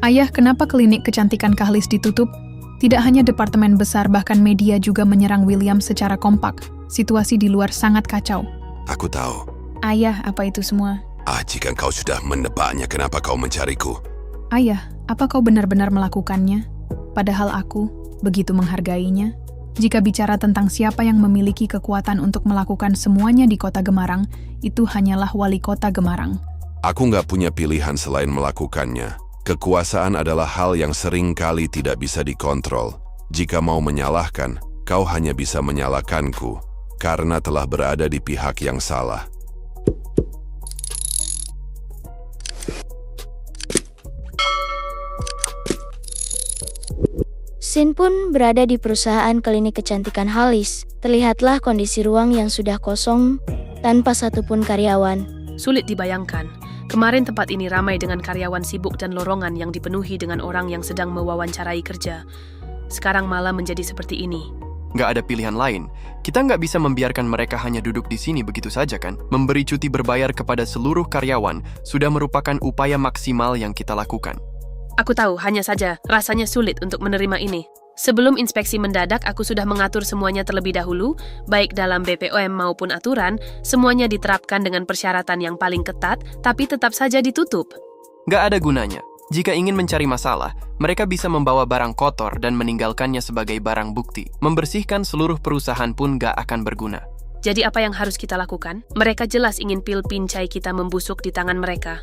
Ayah, kenapa klinik kecantikan Kahlis ditutup? Tidak hanya departemen besar, bahkan media juga menyerang William secara kompak. Situasi di luar sangat kacau. Aku tahu. Ayah, apa itu semua? Jika kau sudah menebaknya, kenapa kau mencariku? Ayah, apa kau benar-benar melakukannya? Padahal aku begitu menghargainya. Jika bicara tentang siapa yang memiliki kekuatan untuk melakukan semuanya di kota Gemarang, itu hanyalah wali kota Gemarang. Aku nggak punya pilihan selain melakukannya. Kekuasaan adalah hal yang sering kali tidak bisa dikontrol. Jika mau menyalahkan, kau hanya bisa menyalahkanku, karena telah berada di pihak yang salah. Sin pun berada di perusahaan klinik kecantikan Halis. Terlihatlah kondisi ruang yang sudah kosong, tanpa satupun karyawan. Sulit dibayangkan. Kemarin tempat ini ramai dengan karyawan sibuk dan lorongan yang dipenuhi dengan orang yang sedang mewawancarai kerja. Sekarang malah menjadi seperti ini. Nggak ada pilihan lain. Kita nggak bisa membiarkan mereka hanya duduk di sini begitu saja kan? Memberi cuti berbayar kepada seluruh karyawan sudah merupakan upaya maksimal yang kita lakukan. Aku tahu, hanya saja rasanya sulit untuk menerima ini. Sebelum inspeksi mendadak, aku sudah mengatur semuanya terlebih dahulu, baik dalam BPOM maupun aturan, semuanya diterapkan dengan persyaratan yang paling ketat, tapi tetap saja ditutup. Nggak ada gunanya. Jika ingin mencari masalah, mereka bisa membawa barang kotor dan meninggalkannya sebagai barang bukti. Membersihkan seluruh perusahaan pun nggak akan berguna. Jadi apa yang harus kita lakukan? Mereka jelas ingin pil pincai kita membusuk di tangan mereka.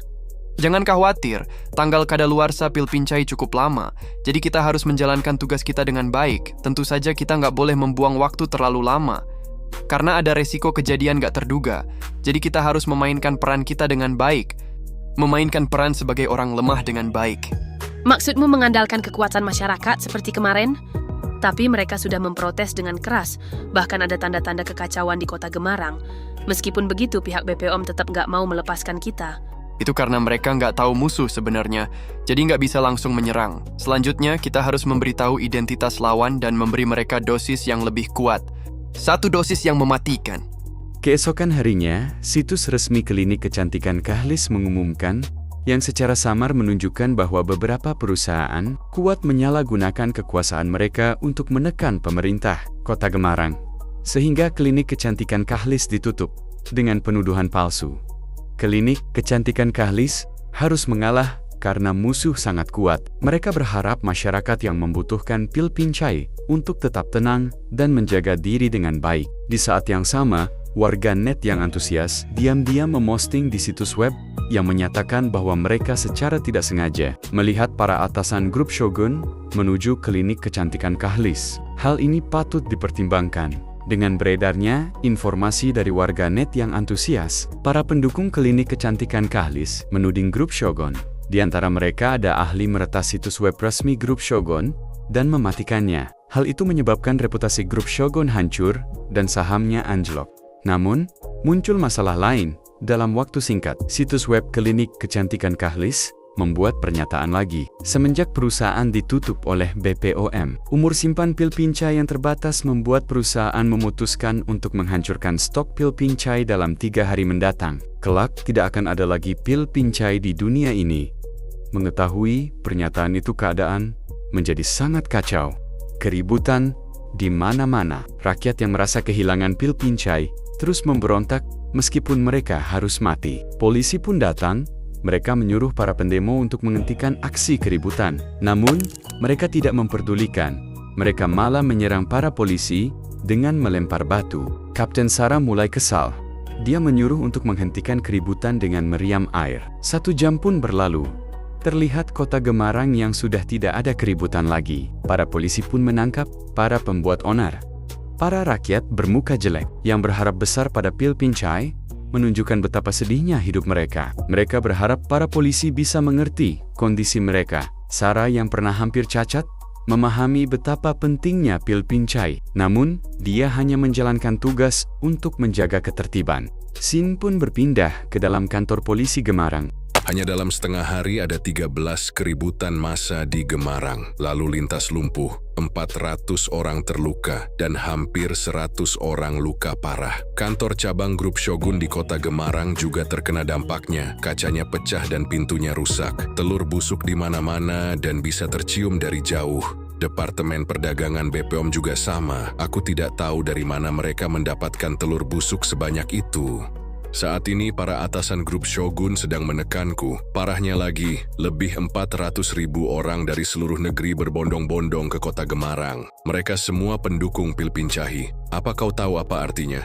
Jangan khawatir, tanggal kadaluarsa pil pincai cukup lama, jadi kita harus menjalankan tugas kita dengan baik. Tentu saja kita nggak boleh membuang waktu terlalu lama, karena ada resiko kejadian nggak terduga. Jadi kita harus memainkan peran kita dengan baik, memainkan peran sebagai orang lemah dengan baik. Maksudmu mengandalkan kekuatan masyarakat seperti kemarin? Tapi mereka sudah memprotes dengan keras, bahkan ada tanda-tanda kekacauan di kota Gemarang. Meskipun begitu, pihak BPOM tetap nggak mau melepaskan kita. Itu karena mereka nggak tahu musuh sebenarnya, jadi nggak bisa langsung menyerang. Selanjutnya, kita harus memberitahu identitas lawan dan memberi mereka dosis yang lebih kuat. Satu dosis yang mematikan. Keesokan harinya, situs resmi klinik kecantikan Kahlis mengumumkan yang secara samar menunjukkan bahwa beberapa perusahaan kuat menyalahgunakan kekuasaan mereka untuk menekan pemerintah kota Gemarang, sehingga klinik kecantikan Kahlis ditutup dengan penuduhan palsu. Klinik kecantikan Kahlis harus mengalah karena musuh sangat kuat. Mereka berharap masyarakat yang membutuhkan pil pincai untuk tetap tenang dan menjaga diri dengan baik. Di saat yang sama, warga net yang antusias diam-diam memosting di situs web yang menyatakan bahwa mereka secara tidak sengaja melihat para atasan grup Shogun menuju klinik kecantikan Kahlis. Hal ini patut dipertimbangkan. Dengan beredarnya informasi dari warga net yang antusias, para pendukung klinik kecantikan Kahlis menuding grup Shogun. Di antara mereka ada ahli meretas situs web resmi grup Shogun dan mematikannya. Hal itu menyebabkan reputasi grup Shogun hancur dan sahamnya anjlok. Namun, muncul masalah lain. Dalam waktu singkat, situs web klinik kecantikan Kahlis membuat pernyataan lagi. Semenjak perusahaan ditutup oleh BPOM, umur simpan pil pincai yang terbatas membuat perusahaan memutuskan untuk menghancurkan stok pil pincai dalam 3 hari mendatang. Kelak tidak akan ada lagi pil pincai di dunia ini. Mengetahui pernyataan itu, keadaan menjadi sangat kacau. Keributan di mana-mana. Rakyat yang merasa kehilangan pil pincai terus memberontak meskipun mereka harus mati. Polisi pun datang. Mereka menyuruh para pendemo untuk menghentikan aksi keributan. Namun, mereka tidak memperdulikan. Mereka malah menyerang para polisi dengan melempar batu. Kapten Sarah mulai kesal. Dia menyuruh untuk menghentikan keributan dengan meriam air. 1 jam pun berlalu. Terlihat kota Gemarang yang sudah tidak ada keributan lagi. Para polisi pun menangkap para pembuat onar. Para rakyat bermuka jelek yang berharap besar pada pil pincai menunjukkan betapa sedihnya hidup mereka. Mereka berharap para polisi bisa mengerti kondisi mereka. Sarah yang pernah hampir cacat memahami betapa pentingnya pil pincai. Namun, dia hanya menjalankan tugas untuk menjaga ketertiban. Sin pun berpindah ke dalam kantor polisi Gemarang. Hanya dalam setengah hari ada 13 keributan massa di Gemarang. Lalu lintas lumpuh. 400 orang terluka dan hampir 100 orang luka parah. Kantor cabang grup Shogun di kota Gemarang juga terkena dampaknya. Kacanya pecah dan pintunya rusak. Telur busuk di mana-mana dan bisa tercium dari jauh. Departemen Perdagangan BPOM juga sama. Aku tidak tahu dari mana mereka mendapatkan telur busuk sebanyak itu. Saat ini para atasan grup Shogun sedang menekanku. Parahnya lagi, lebih 400.000 orang dari seluruh negeri berbondong-bondong ke kota Gemarang. Mereka semua pendukung Pilpincahi. Apa kau tahu apa artinya?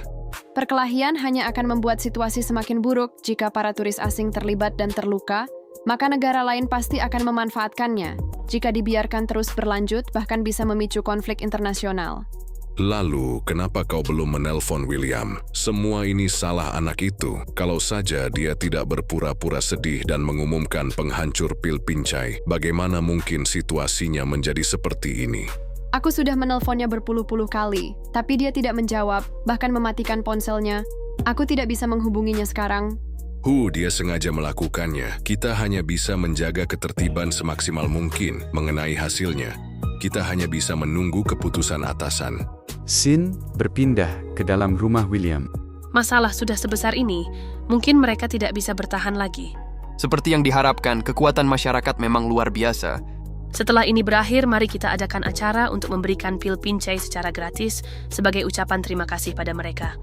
Perkelahian hanya akan membuat situasi semakin buruk jika para turis asing terlibat dan terluka, maka negara lain pasti akan memanfaatkannya. Jika dibiarkan terus berlanjut, bahkan bisa memicu konflik internasional. Lalu, kenapa kau belum menelpon William? Semua ini salah anak itu. Kalau saja dia tidak berpura-pura sedih dan mengumumkan penghancur Pilpincai, bagaimana mungkin situasinya menjadi seperti ini? Aku sudah menelponnya berpuluh-puluh kali, tapi dia tidak menjawab, bahkan mematikan ponselnya. Aku tidak bisa menghubunginya sekarang. Dia sengaja melakukannya. Kita hanya bisa menjaga ketertiban semaksimal mungkin mengenai hasilnya. Kita hanya bisa menunggu keputusan atasan. Sin berpindah ke dalam rumah William. Masalah sudah sebesar ini, mungkin mereka tidak bisa bertahan lagi. Seperti yang diharapkan, kekuatan masyarakat memang luar biasa. Setelah ini berakhir, mari kita adakan acara untuk memberikan pil pincai secara gratis sebagai ucapan terima kasih pada mereka.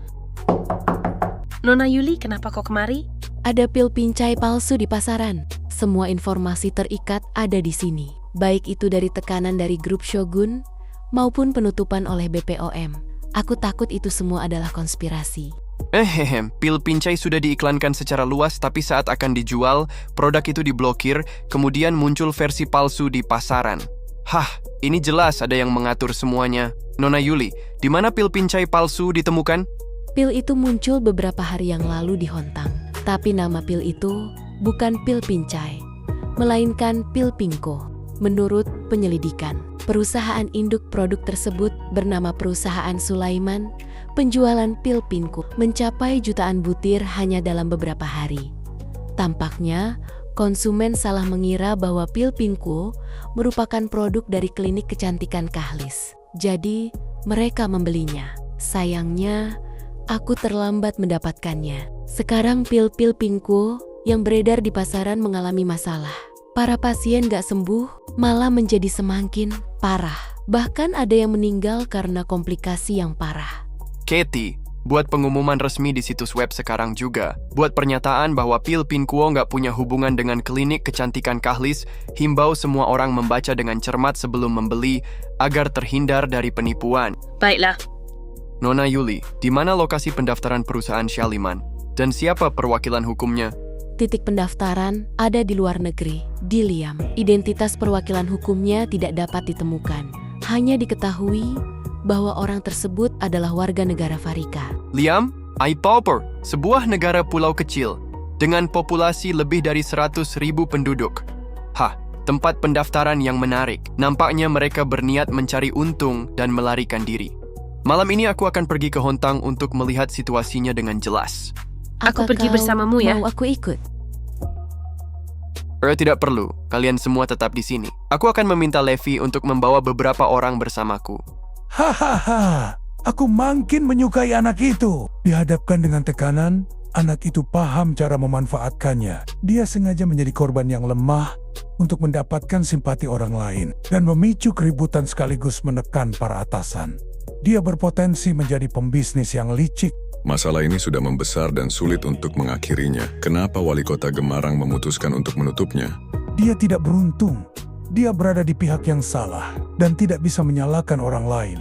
Nona Yuli, kenapa kau kemari? Ada pil pincai palsu di pasaran. Semua informasi terikat ada di sini. Baik itu dari tekanan dari grup Shogun maupun penutupan oleh BPOM. Aku takut itu semua adalah konspirasi. Pil pincai sudah diiklankan secara luas, tapi saat akan dijual, produk itu diblokir, kemudian muncul versi palsu di pasaran. Ini jelas ada yang mengatur semuanya. Nona Yuli, di mana pil pincai palsu ditemukan? Pil itu muncul beberapa hari yang lalu di Hontang. Tapi nama pil itu bukan pil pincai, melainkan pil Pinko. Menurut penyelidikan, perusahaan induk produk tersebut bernama Perusahaan Sulaiman. Penjualan pil Pinko mencapai jutaan butir hanya dalam beberapa hari. Tampaknya, konsumen salah mengira bahwa pil Pinko merupakan produk dari klinik kecantikan Kahlis. Jadi, mereka membelinya. Sayangnya, aku terlambat mendapatkannya. Sekarang pil-pil Pinko yang beredar di pasaran mengalami masalah. Para pasien gak sembuh, malah menjadi semakin parah. Bahkan ada yang meninggal karena komplikasi yang parah. Katie, buat pengumuman resmi di situs web sekarang juga. Buat pernyataan bahwa pil Pinko nggak punya hubungan dengan klinik kecantikan Kahlis, himbau semua orang membaca dengan cermat sebelum membeli agar terhindar dari penipuan. Baiklah. Nona Yuli, di mana lokasi pendaftaran perusahaan Shaliman? Dan siapa perwakilan hukumnya? Titik pendaftaran ada di luar negeri, di Liam. Identitas perwakilan hukumnya tidak dapat ditemukan. Hanya diketahui bahwa orang tersebut adalah warga negara Farika. Liam, Aipauper, sebuah negara pulau kecil dengan populasi lebih dari 100.000 penduduk. Tempat pendaftaran yang menarik. Nampaknya mereka berniat mencari untung dan melarikan diri. Malam ini aku akan pergi ke Hontang untuk melihat situasinya dengan jelas. Aku pergi bersamamu ya. Mau aku ikut? Tidak perlu, kalian semua tetap di sini. Aku akan meminta Levi untuk membawa beberapa orang bersamaku. Aku makin menyukai anak itu. Dihadapkan dengan tekanan, anak itu paham cara memanfaatkannya. Dia sengaja menjadi korban yang lemah untuk mendapatkan simpati orang lain dan memicu keributan sekaligus menekan para atasan. Dia berpotensi menjadi pembisnis yang licik. Masalah ini sudah membesar dan sulit untuk mengakhirinya. Kenapa wali kota Gemarang memutuskan untuk menutupnya? Dia tidak beruntung. Dia berada di pihak yang salah dan tidak bisa menyalahkan orang lain.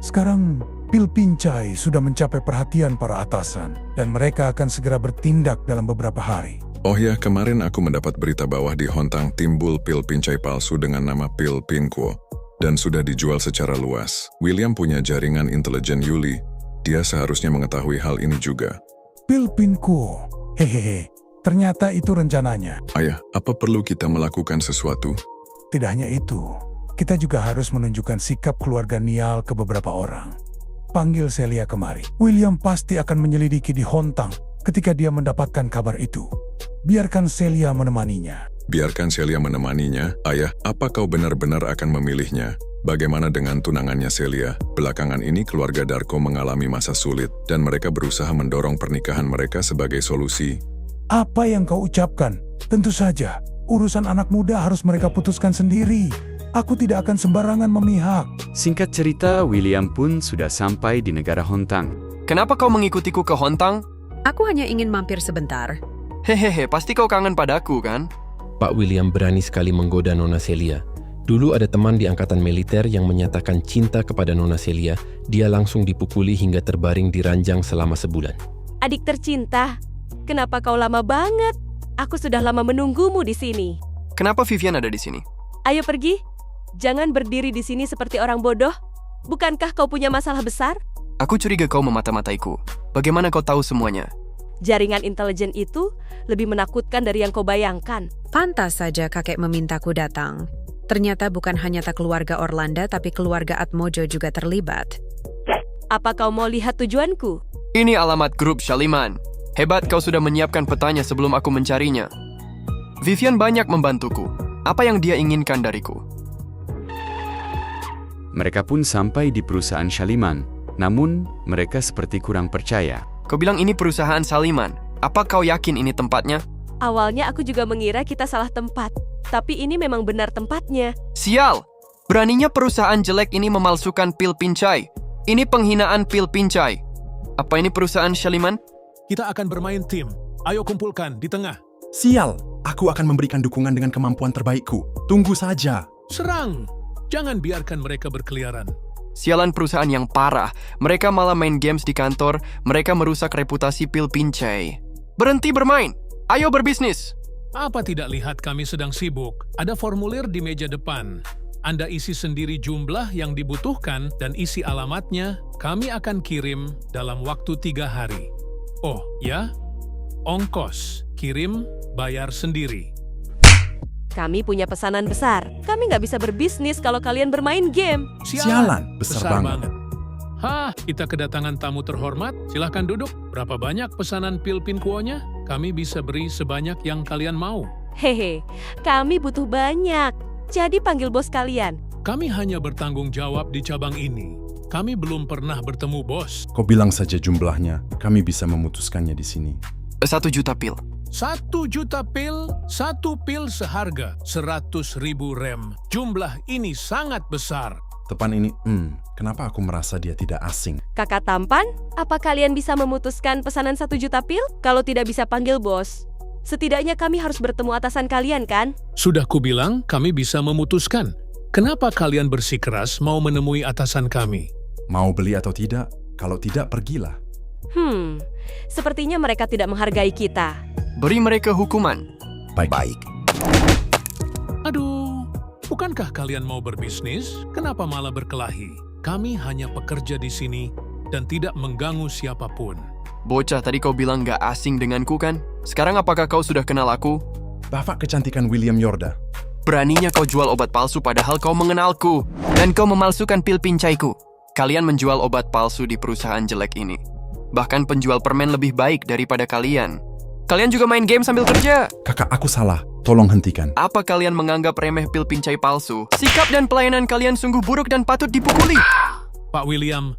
Sekarang, pil pincai sudah mencapai perhatian para atasan dan mereka akan segera bertindak dalam beberapa hari. Oh ya, kemarin aku mendapat berita bahwa di Hontang timbul pil pincai palsu dengan nama pil Pinko dan sudah dijual secara luas. William punya jaringan intelijen Yuli. Dia seharusnya mengetahui hal ini juga. Pil Pinko, ternyata itu rencananya. Ayah, apa perlu kita melakukan sesuatu? Tidak hanya itu, kita juga harus menunjukkan sikap keluarga Nial ke beberapa orang. Panggil Celia kemari. William pasti akan menyelidiki di Hontang ketika dia mendapatkan kabar itu. Biarkan Celia menemaninya. Biarkan Celia menemaninya. Ayah, apa kau benar-benar akan memilihnya? Bagaimana dengan tunangannya Celia? Belakangan ini keluarga Darko mengalami masa sulit dan mereka berusaha mendorong pernikahan mereka sebagai solusi. Apa yang kau ucapkan? Tentu saja, urusan anak muda harus mereka putuskan sendiri. Aku tidak akan sembarangan memihak. Singkat cerita, William pun sudah sampai di negara Hontang. Kenapa kau mengikutiku ke Hontang? Aku hanya ingin mampir sebentar. Hehehe, pasti kau kangen padaku, kan? Pak William berani sekali menggoda Nona Celia. Dulu ada teman di angkatan militer yang menyatakan cinta kepada Nona Celia. Dia langsung dipukuli hingga terbaring di ranjang selama sebulan. Adik tercinta, kenapa kau lama banget? Aku sudah lama menunggumu di sini. Kenapa Vivian ada di sini? Ayo pergi. Jangan berdiri di sini seperti orang bodoh. Bukankah kau punya masalah besar? Aku curiga kau memata-mataiku. Bagaimana kau tahu semuanya? Jaringan intelijen itu lebih menakutkan dari yang kau bayangkan. Pantas saja kakek memintaku datang. Ternyata bukan hanya keluarga Orlando, tapi keluarga Atmojo juga terlibat. Apa kau mau lihat tujuanku? Ini alamat grup Shaliman. Hebat kau sudah menyiapkan petanya sebelum aku mencarinya. Vivian banyak membantuku. Apa yang dia inginkan dariku? Mereka pun sampai di perusahaan Shaliman. Namun, mereka seperti kurang percaya. Kau bilang ini perusahaan Shaliman. Apa kau yakin ini tempatnya? Awalnya aku juga mengira kita salah tempat. Tapi ini memang benar tempatnya. Sial! Beraninya perusahaan jelek ini memalsukan pil Pincay. Ini penghinaan pil Pincay. Apa ini perusahaan Shaliman? Kita akan bermain tim. Ayo kumpulkan di tengah. Sial! Aku akan memberikan dukungan dengan kemampuan terbaikku. Tunggu saja. Serang! Jangan biarkan mereka berkeliaran. Sialan perusahaan yang parah. Mereka malah main games di kantor. Mereka merusak reputasi pil Pincay. Berhenti bermain! Ayo berbisnis! Apa tidak lihat kami sedang sibuk? Ada formulir di meja depan. Anda isi sendiri jumlah yang dibutuhkan dan isi alamatnya. Kami akan kirim dalam waktu 3 hari. Oh, ya? Ongkos, kirim, bayar sendiri. Kami punya pesanan besar. Kami nggak bisa berbisnis kalau kalian bermain game. Sialan, besar banget. Hah, kita kedatangan tamu terhormat. Silahkan duduk. Berapa banyak pesanan pil Pinkuonya? Kami bisa beri sebanyak yang kalian mau. Hehe, kami butuh banyak. Jadi panggil bos kalian. Kami hanya bertanggung jawab di cabang ini. Kami belum pernah bertemu bos. Kau bilang saja jumlahnya. Kami bisa memutuskannya di sini. 1 juta pil. 1 juta pil, 1 pil seharga 100.000 rem. Jumlah ini sangat besar. Tepan ini, kenapa aku merasa dia tidak asing? Kakak tampan, apa kalian bisa memutuskan pesanan 1 juta pil? Kalau tidak bisa panggil bos. Setidaknya kami harus bertemu atasan kalian, kan? Sudah kubilang kami bisa memutuskan. Kenapa kalian bersikeras mau menemui atasan kami? Mau beli atau tidak? Kalau tidak, pergilah. Sepertinya mereka tidak menghargai kita. Beri mereka hukuman. Baik. Aduh, bukankah kalian mau berbisnis? Kenapa malah berkelahi? Kami hanya pekerja di sini dan tidak mengganggu siapapun. Bocah, tadi kau bilang gak asing denganku kan? Sekarang apakah kau sudah kenal aku? Bapak kecantikan William Yorda. Beraninya kau jual obat palsu padahal kau mengenalku. Dan kau memalsukan pil Pincayku. Kalian menjual obat palsu di perusahaan jelek ini. Bahkan penjual permen lebih baik daripada kalian. Kalian juga main game sambil kerja. Kakak, aku salah. Tolong hentikan. Apa kalian menganggap remeh pil Pincay palsu? Sikap dan pelayanan kalian sungguh buruk dan patut dipukuli. Pak William,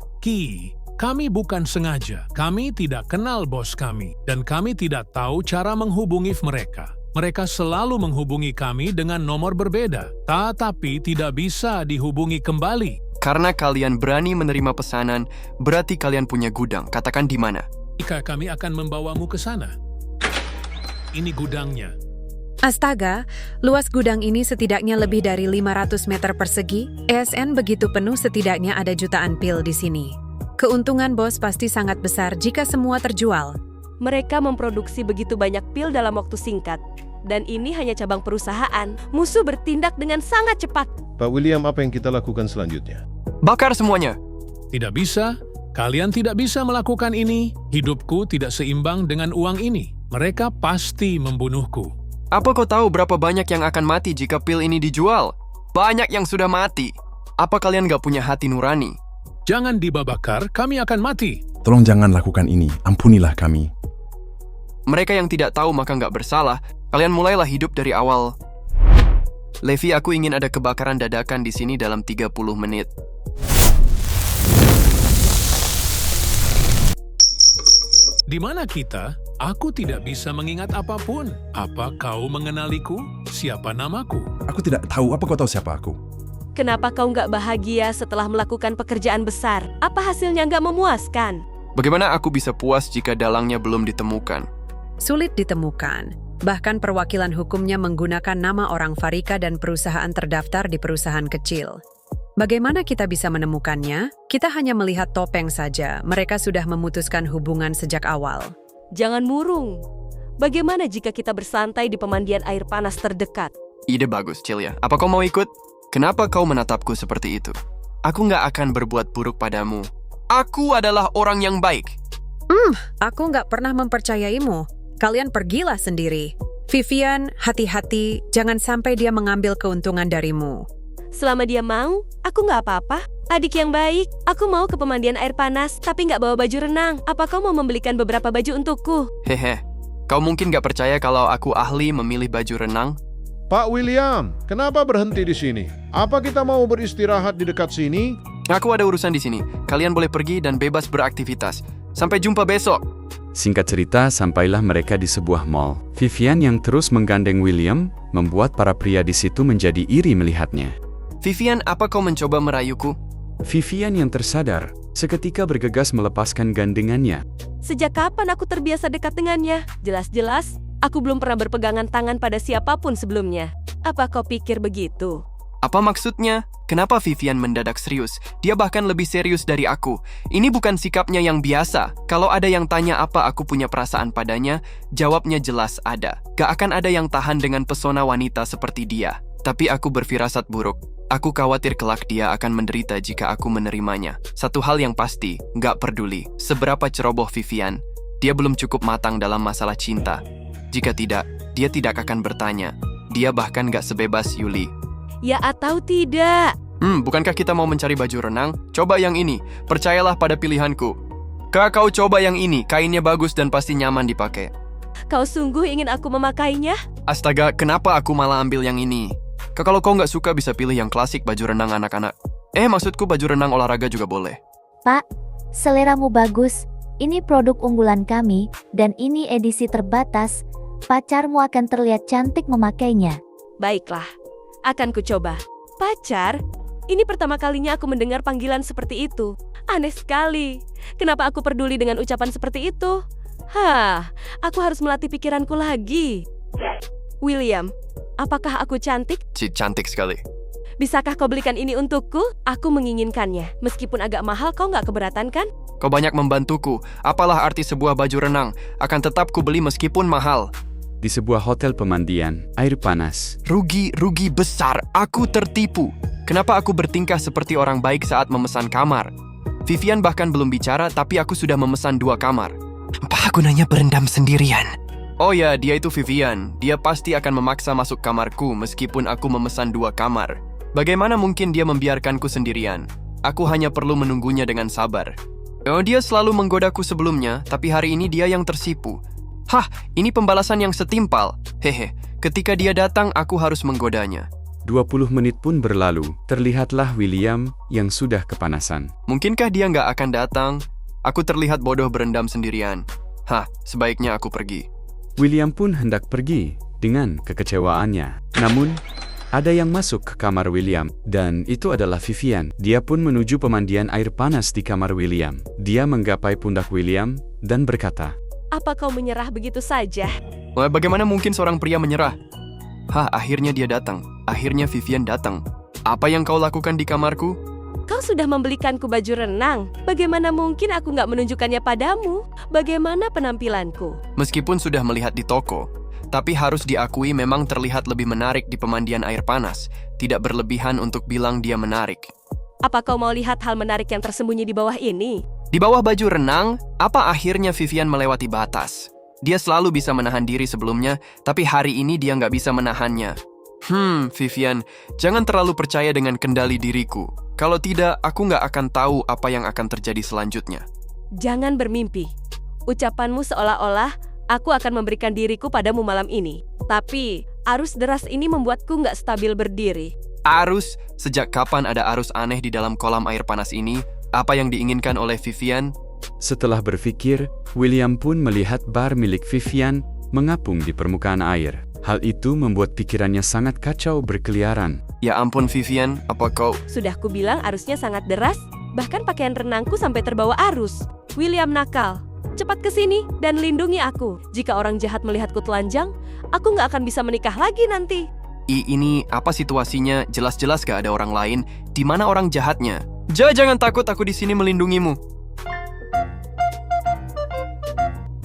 kami bukan sengaja. Kami tidak kenal bos kami. Dan kami tidak tahu cara menghubungi mereka. Mereka selalu menghubungi kami dengan nomor berbeda. Tetapi tidak bisa dihubungi kembali. Karena kalian berani menerima pesanan, berarti kalian punya gudang. Katakan di mana? Jika kami akan membawamu ke sana. Ini gudangnya. Astaga, luas gudang ini setidaknya lebih dari 500 meter persegi. ESN begitu penuh, setidaknya ada jutaan pil di sini. Keuntungan bos pasti sangat besar jika semua terjual. Mereka memproduksi begitu banyak pil dalam waktu singkat. Dan ini hanya cabang perusahaan. Musuh bertindak dengan sangat cepat. Pak William, apa yang kita lakukan selanjutnya? Bakar semuanya. Tidak bisa. Kalian tidak bisa melakukan ini. Hidupku tidak seimbang dengan uang ini. Mereka pasti membunuhku. Apa kau tahu berapa banyak yang akan mati jika pil ini dijual? Banyak yang sudah mati. Apa kalian gak punya hati nurani? Jangan dibabakar, kami akan mati. Tolong jangan lakukan ini. Ampunilah kami. Mereka yang tidak tahu maka gak bersalah. Kalian mulailah hidup dari awal. Levi, aku ingin ada kebakaran dadakan di sini dalam 30 menit. Di mana kita? Aku tidak bisa mengingat apapun. Apa kau mengenaliku? Siapa namaku? Aku tidak tahu. Apa kau tahu siapa aku? Kenapa kau nggak bahagia setelah melakukan pekerjaan besar? Apa hasilnya nggak memuaskan? Bagaimana aku bisa puas jika dalangnya belum ditemukan? Sulit ditemukan. Bahkan perwakilan hukumnya menggunakan nama orang Farika dan perusahaan terdaftar di perusahaan kecil. Bagaimana kita bisa menemukannya? Kita hanya melihat topeng saja. Mereka sudah memutuskan hubungan sejak awal. Jangan murung. Bagaimana jika kita bersantai di pemandian air panas terdekat? Ide bagus, Celia. Apa kau mau ikut? Kenapa kau menatapku seperti itu? Aku nggak akan berbuat buruk padamu. Aku adalah orang yang baik. Aku nggak pernah mempercayaimu. Kalian pergilah sendiri. Vivian, hati-hati. Jangan sampai dia mengambil keuntungan darimu. Selama dia mau, aku nggak apa-apa. Adik yang baik, aku mau ke pemandian air panas, tapi nggak bawa baju renang. Apa kau mau membelikan beberapa baju untukku? Hehe, kau mungkin nggak percaya kalau aku ahli memilih baju renang? Pak William, kenapa berhenti di sini? Apa kita mau beristirahat di dekat sini? Aku ada urusan di sini. Kalian boleh pergi dan bebas beraktivitas. Sampai jumpa besok. Singkat cerita, sampailah mereka di sebuah mall. Vivian yang terus menggandeng William, membuat para pria di situ menjadi iri melihatnya. Vivian, apa kau mencoba merayuku? Vivian yang tersadar, seketika bergegas melepaskan gandengannya. Sejak kapan aku terbiasa dekat dengannya? Jelas-jelas, aku belum pernah berpegangan tangan pada siapapun sebelumnya. Apa kau pikir begitu? Apa maksudnya? Kenapa Vivian mendadak serius? Dia bahkan lebih serius dari aku. Ini bukan sikapnya yang biasa. Kalau ada yang tanya apa aku punya perasaan padanya, jawabnya jelas ada. Gak akan ada yang tahan dengan pesona wanita seperti dia. Tapi aku berfirasat buruk. Aku khawatir kelak dia akan menderita jika aku menerimanya. Satu hal yang pasti, gak peduli seberapa ceroboh Vivian, dia belum cukup matang dalam masalah cinta. Jika tidak, dia tidak akan bertanya. Dia bahkan gak sebebas Yuli. Ya atau tidak? Bukankah kita mau mencari baju renang? Coba yang ini, percayalah pada pilihanku. Kau coba yang ini, kainnya bagus dan pasti nyaman dipakai. Kau sungguh ingin aku memakainya? Astaga, kenapa aku malah ambil yang ini? Kalau kau nggak suka bisa pilih yang klasik baju renang anak-anak. Maksudku baju renang olahraga juga boleh. Pak, seleramu bagus. Ini produk unggulan kami, dan ini edisi terbatas. Pacarmu akan terlihat cantik memakainya. Baiklah, akan kucoba. Pacar? Ini pertama kalinya aku mendengar panggilan seperti itu. Aneh sekali. Kenapa aku peduli dengan ucapan seperti itu? Aku harus melatih pikiranku lagi. William, apakah aku cantik? Cantik sekali. Bisakah kau belikan ini untukku? Aku menginginkannya. Meskipun agak mahal, kau nggak keberatan kan? Kau banyak membantuku. Apalah arti sebuah baju renang? Akan tetap kubeli meskipun mahal. Di sebuah hotel pemandian, air panas. Rugi besar. Aku tertipu. Kenapa aku bertingkah seperti orang baik saat memesan kamar? Vivian bahkan belum bicara, tapi aku sudah memesan 2 kamar. Apa gunanya berendam sendirian? Oh ya, dia itu Vivian. Dia pasti akan memaksa masuk kamarku meskipun aku memesan 2 kamar. Bagaimana mungkin dia membiarkanku sendirian? Aku hanya perlu menunggunya dengan sabar. Dia selalu menggodaku sebelumnya, tapi hari ini dia yang tersipu. Ini pembalasan yang setimpal. Ketika dia datang, aku harus menggodanya. 20 menit pun berlalu, terlihatlah William yang sudah kepanasan. Mungkinkah dia nggak akan datang? Aku terlihat bodoh berendam sendirian. Sebaiknya aku pergi. William pun hendak pergi dengan kekecewaannya. Namun, ada yang masuk ke kamar William, dan itu adalah Vivian. Dia pun menuju pemandian air panas di kamar William. Dia menggapai pundak William dan berkata, "Apa kau menyerah begitu saja?" Bagaimana mungkin seorang pria menyerah? Akhirnya dia datang. Akhirnya Vivian datang. Apa yang kau lakukan di kamarku? Kau sudah membelikanku baju renang. Bagaimana mungkin aku nggak menunjukkannya padamu? Bagaimana penampilanku? Meskipun sudah melihat di toko, tapi harus diakui memang terlihat lebih menarik di pemandian air panas. Tidak berlebihan untuk bilang dia menarik. Apa kau mau lihat hal menarik yang tersembunyi di bawah ini? Di bawah baju renang, apa akhirnya Vivian melewati batas? Dia selalu bisa menahan diri sebelumnya, tapi hari ini dia nggak bisa menahannya. Vivian, jangan terlalu percaya dengan kendali diriku. Kalau tidak, aku nggak akan tahu apa yang akan terjadi selanjutnya. Jangan bermimpi. Ucapanmu seolah-olah aku akan memberikan diriku padamu malam ini. Tapi, Arus deras ini membuatku nggak stabil berdiri. Arus? Sejak kapan ada arus aneh di dalam kolam air panas ini? Apa yang diinginkan oleh Vivian? Setelah berpikir, William pun melihat bar milik Vivian mengapung di permukaan air. Hal itu membuat pikirannya sangat kacau berkeliaran. Ya ampun Vivian, apa kau... Sudah kubilang arusnya sangat deras, bahkan pakaian renangku sampai terbawa arus. William nakal, cepat ke sini dan lindungi aku. Jika orang jahat melihatku telanjang, aku nggak akan bisa menikah lagi nanti. Ini apa situasinya? Jelas-jelas gak ada orang lain. Di mana orang jahatnya? Jangan takut, aku di sini melindungimu.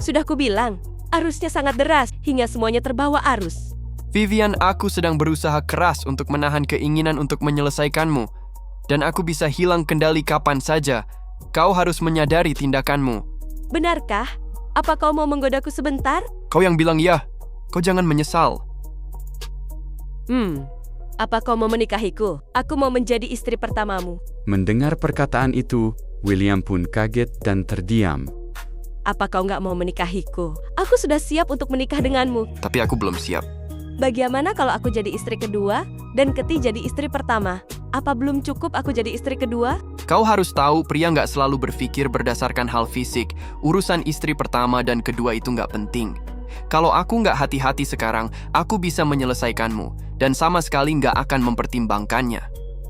Sudah kubilang, arusnya sangat deras hingga semuanya terbawa arus. Vivian, aku sedang berusaha keras untuk menahan keinginan untuk menyelesaikanmu. Dan aku bisa hilang kendali kapan saja. Kau harus menyadari tindakanmu. Benarkah? Apa kau mau menggodaku sebentar? Kau yang bilang ya. Kau jangan menyesal. Apa kau mau menikahiku? Aku mau menjadi istri pertamamu. Mendengar perkataan itu, William pun kaget dan terdiam. Apa kau nggak mau menikahiku? Aku sudah siap untuk menikah denganmu. Tapi aku belum siap. Bagaimana kalau aku jadi istri kedua dan Keti jadi istri pertama? Apa belum cukup aku jadi istri kedua? Kau harus tahu, pria nggak selalu berpikir berdasarkan hal fisik. Urusan istri pertama dan kedua itu nggak penting. Kalau aku nggak hati-hati sekarang, aku bisa menyelesaikanmu. Dan sama sekali nggak akan mempertimbangkannya.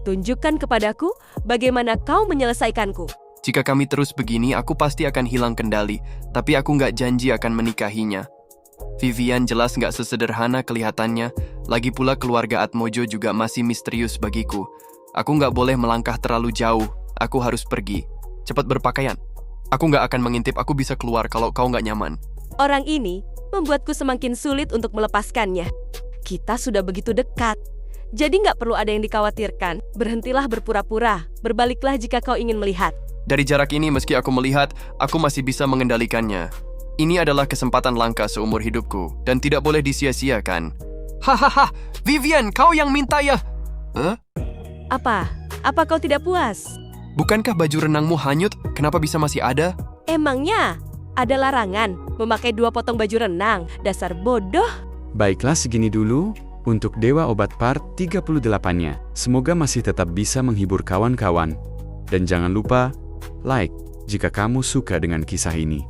Tunjukkan kepadaku bagaimana kau menyelesaikanku. Jika kami terus begini, aku pasti akan hilang kendali. Tapi aku nggak janji akan menikahinya. Vivian jelas nggak sesederhana kelihatannya. Lagi pula keluarga Atmojo juga masih misterius bagiku. Aku nggak boleh melangkah terlalu jauh. Aku harus pergi. Cepat berpakaian. Aku nggak akan mengintip, aku bisa keluar kalau kau nggak nyaman. Orang ini membuatku semakin sulit untuk melepaskannya. Kita sudah begitu dekat. Jadi nggak perlu ada yang dikhawatirkan. Berhentilah berpura-pura. Berbaliklah jika kau ingin melihat. Dari jarak ini, meski aku melihat, aku masih bisa mengendalikannya. Ini adalah kesempatan langka seumur hidupku, dan tidak boleh disia-siakan. Hahaha, Vivian, kau yang minta ya? Apa? Apa kau tidak puas? Bukankah baju renangmu hanyut? Kenapa bisa masih ada? Emangnya ada larangan memakai 2 potong baju renang? Dasar bodoh. Baiklah, segini dulu untuk Dewa Obat Part 38-nya. Semoga masih tetap bisa menghibur kawan-kawan. Dan jangan lupa like jika kamu suka dengan kisah ini.